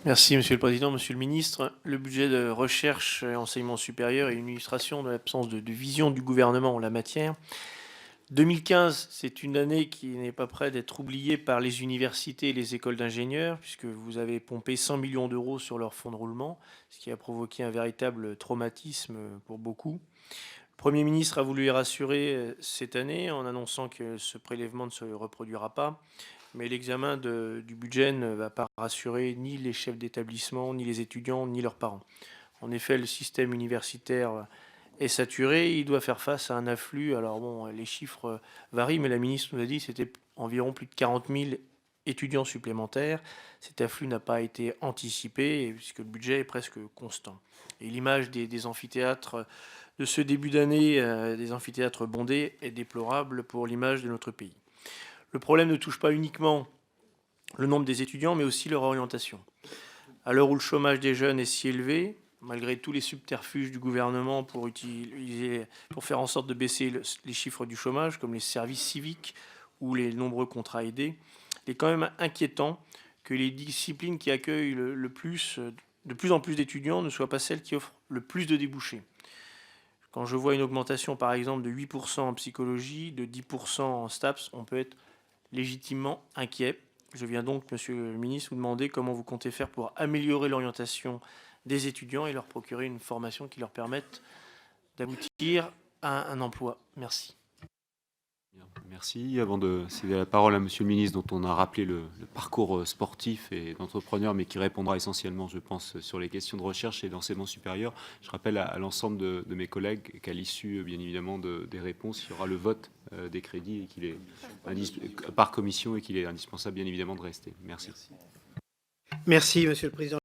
Merci Monsieur le Président, Monsieur le Ministre. Le budget de recherche et enseignement supérieur est une illustration de l'absence de vision du gouvernement en la matière. 2015, c'est une année qui n'est pas près d'être oubliée par les universités et les écoles d'ingénieurs, puisque vous avez pompé 100 millions d'euros sur leur fonds de roulement, ce qui a provoqué un véritable traumatisme pour beaucoup. Le Premier ministre a voulu les rassurer cette année en annonçant que ce prélèvement ne se reproduira pas. Mais l'examen du budget ne va pas rassurer ni les chefs d'établissement, ni les étudiants, ni leurs parents. En effet, le système universitaire est saturé, il doit faire face à un afflux. Alors bon, les chiffres varient, mais la ministre nous a dit que c'était environ plus de 40 000 étudiants supplémentaires. Cet afflux n'a pas été anticipé, puisque le budget est presque constant. Et l'image des amphithéâtres de ce début d'année, des amphithéâtres bondés, est déplorable pour l'image de notre pays. Le problème ne touche pas uniquement le nombre des étudiants, mais aussi leur orientation. À l'heure où le chômage des jeunes est si élevé, malgré tous les subterfuges du gouvernement pour faire en sorte de baisser les chiffres du chômage, comme les services civiques ou les nombreux contrats aidés, il est quand même inquiétant que les disciplines qui accueillent de plus en plus d'étudiants ne soient pas celles qui offrent le plus de débouchés. Quand je vois une augmentation, par exemple, de 8% en psychologie, de 10% en STAPS, on peut être légitimement inquiet. Je viens donc, Monsieur le Ministre, vous demander comment vous comptez faire pour améliorer l'orientation des étudiants et leur procurer une formation qui leur permette d'aboutir à un emploi. Merci. Merci. Avant de céder la parole à Monsieur le Ministre, dont on a rappelé le parcours sportif et d'entrepreneur, mais qui répondra essentiellement, je pense, sur les questions de recherche et d'enseignement supérieur, je rappelle à l'ensemble de mes collègues qu'à l'issue, bien évidemment, des réponses, il y aura le vote des crédits et qu'il est par commission et qu'il est indispensable, bien évidemment, de rester. Merci. Merci, Monsieur le Président.